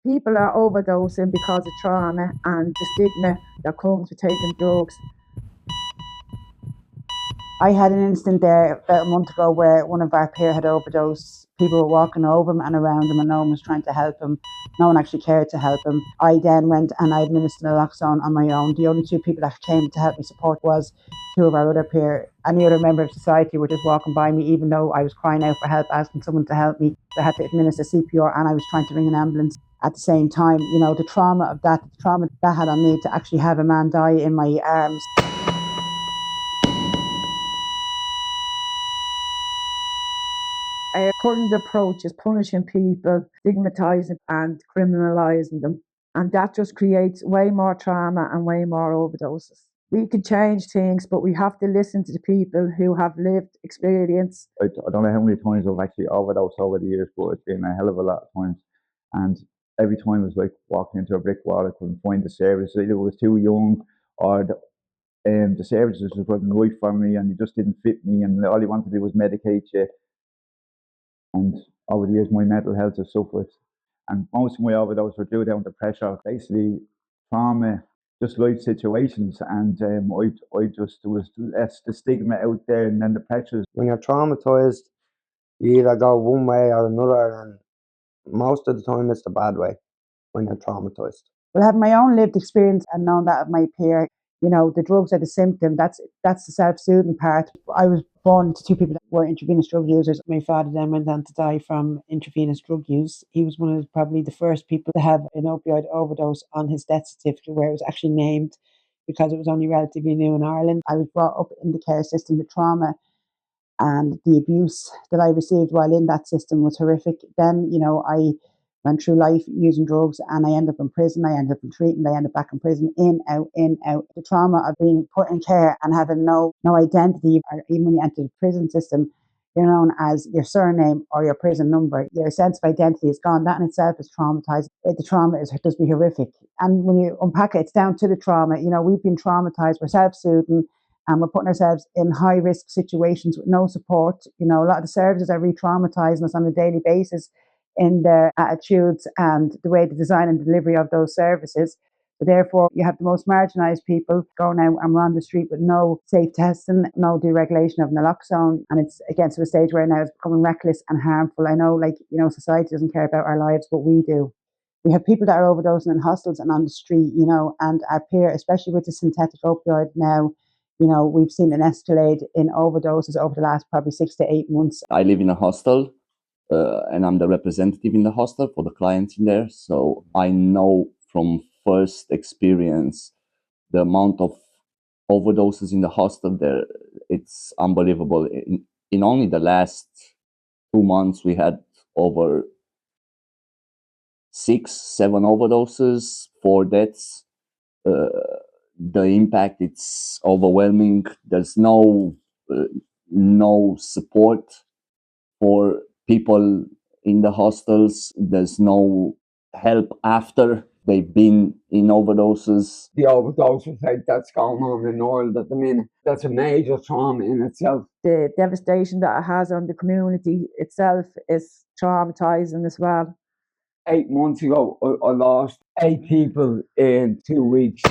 People are overdosing because of trauma and the stigma that comes with taking drugs. I had an incident there about a month ago where one of our peer had overdosed. People were walking over him and around him and no one was trying to help him. No one actually cared to help him. I then went and I administered naloxone on my own. The only two people that came to help me support was two of our other peer. Any other member of society were just walking by me, even though I was crying out for help, asking someone to help me. I had to administer CPR and I was trying to ring an ambulance at the same time. You know, the trauma of that, the trauma that had on me to actually have a man die in my arms. Our current approach is punishing people, stigmatising and criminalising them. And that just creates way more trauma and way more overdoses. We can change things, but we have to listen to the people who have lived experience. I don't know how many times I've actually overdosed over the years, but it's been a hell of a lot of times. And every time it was like walking into a brick wall. I couldn't find the service. Either I was too young or the services just wasn't right for me and they just didn't fit me. And all you wanted to do was medicate you. And over the years, my mental health has suffered. And most of my overdose were due down to pressure, basically trauma, just life situations. And I just, there was less the stigma out there and then the pressures. When you're traumatized, you either go one way or another, and most of the time it's the bad way when you're traumatized. Well, having my own lived experience and knowing that of my peer, you know, the drugs are the symptom. That's the self-soothing part. I was born to two people that were intravenous drug users. My father then went on to die from intravenous drug use. He was one of probably the first people to have an opioid overdose on his death certificate, where it was actually named, because it was only relatively new in Ireland. I was brought up in the care system with trauma, and the abuse that I received while in that system was horrific. Then, you know, I went through life using drugs and I ended up in prison, I ended up in treatment, I ended up back in prison, in, out, in, out. The trauma of being put in care and having no identity, or even when you enter the prison system, you're known as your surname or your prison number. Your sense of identity is gone. That in itself is traumatizing. The trauma does be horrific. And when you unpack it, it's down to the trauma. You know, we've been traumatized, we're self-soothing, and we're putting ourselves in high risk situations with no support. You know, a lot of the services are re-traumatizing us on a daily basis in their attitudes and the way the design and delivery of those services. So therefore, you have the most marginalised people going out and we're on the street with no safe testing, no deregulation of naloxone, and it's again to a stage where now it's becoming reckless and harmful. I know, like, you know, society doesn't care about our lives, but we do. We have people that are overdosing in hostels and on the street, you know, and our peer, especially with the synthetic opioid now, you know, we've seen an escalade in overdoses over the last probably 6 to 8 months. I live in a hostel. And I'm the representative in the hostel for the clients in there. So I know from first experience the amount of overdoses in the hostel there. It's unbelievable. In only the last 2 months, we had over 6-7 overdoses, 4 deaths. The impact, it's overwhelming. There's no support for people in the hostels. There's no help after they've been in overdoses. The overdose effect that's going on in Ireland at the minute, that's a major trauma in itself. The devastation that it has on the community itself is traumatizing as well. 8 months ago, I lost 8 people in 2 weeks.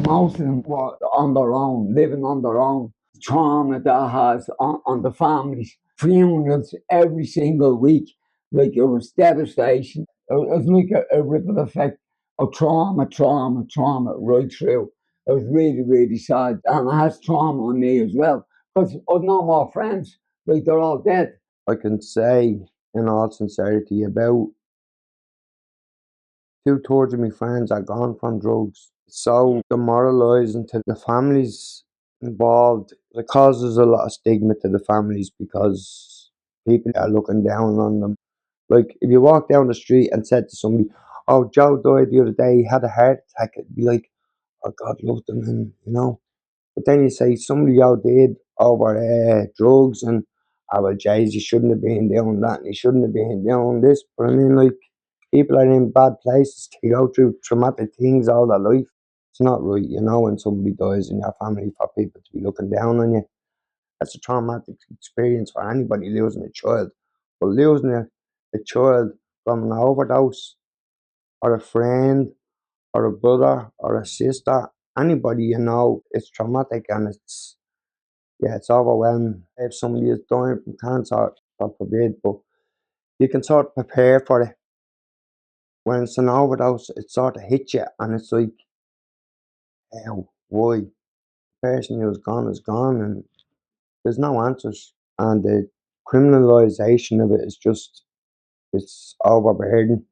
Most of them were on their own, living on their own. Trauma that has on the families. Funerals every single week. Like, it was devastation. It was like a ripple effect of trauma right through. It was really, really sad. And it has trauma on me as well. Because I've no more friends. Like, they're all dead. I can say in all sincerity about 2/3 of my friends are gone from drugs. It's so demoralising to the families involved. It causes a lot of stigma to the families because people are looking down on them. Like, if you walk down the street and said to somebody, "Oh, Joe died the other day, he had a heart attack," it'd be like, "Oh, God loved him," and, you know. But then you say somebody out did over drugs, and, "Oh, well, Jays, he shouldn't have been doing that, and he shouldn't have been doing this." But I mean, like, people are in bad places. They go through traumatic things all their life. It's not right, you know, when somebody dies in your family, for people to be looking down on you. That's a traumatic experience for anybody losing a child. But losing a child from an overdose, or a friend, or a brother, or a sister, anybody you know, it's traumatic and it's overwhelming. If somebody is dying from cancer, God forbid, but you can sort of prepare for it. When it's an overdose, it sort of hits you, and it's like, oh, why? The person who's gone is gone, and there's no answers. And the criminalisation of it is just, it's overburdened,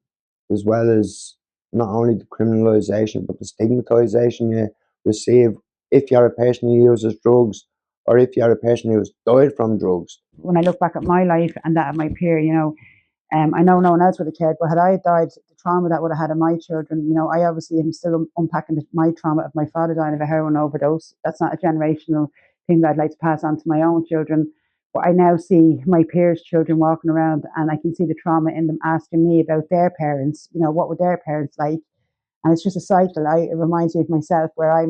as well as not only the criminalisation, but the stigmatisation you receive if you're a person who uses drugs, or if you're a person who's died from drugs. When I look back at my life and that of my peer, I know no one else would have cared, but had I died, the trauma that would have had on my children, I obviously am still unpacking my trauma of my father dying of a heroin overdose. That's not a generational thing that I'd like to pass on to my own children. But I now see my peers' children walking around, and I can see the trauma in them asking me about their parents. What were their parents like? And it's just a cycle. It reminds me of myself where I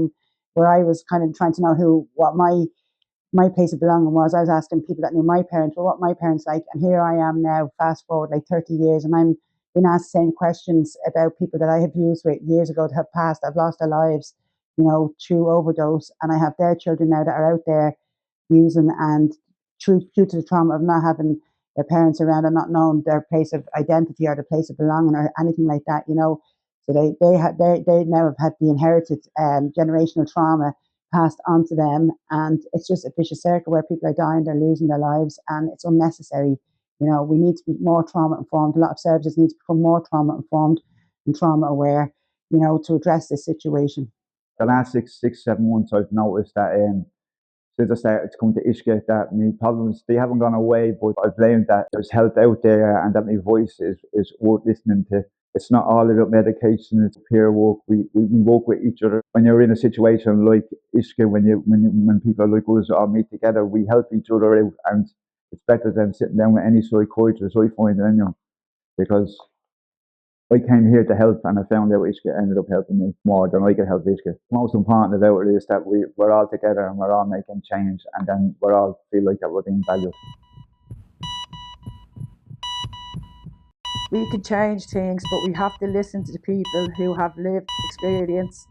was kind of trying to know what my place of belonging was. I was asking people that knew my parents, well, what my parents like, and here I am now, fast forward like 30 years, and I'm being asked the same questions about people that I have used with years ago that have passed, that have lost their lives, through overdose, and I have their children now that are out there using, and due to the trauma of not having their parents around and not knowing their place of identity or their place of belonging or anything like that, So they now have had the inherited generational trauma passed on to them, and it's just a vicious circle where people are dying, they're losing their lives, and it's unnecessary. We need to be more trauma informed. A lot of services need to become more trauma informed and trauma aware, to address this situation. The last 7 months, I've noticed that since I started to come to Ishka, that my problems, they haven't gone away, but I've learned that there's help out there and that my voice is worth listening to. It's not all about medication, it's peer work. We work with each other. When you're in a situation like Ishka, when people like us all meet together, we help each other out, and it's better than sitting down with any psychiatrist, I find it, because I came here to help, and I found out Ishka ended up helping me more than I could help Ishka. Most important about it is that we're all together and we're all making change, and then we're all feel like that we're being valued. We can change things, but we have to listen to the people who have lived experience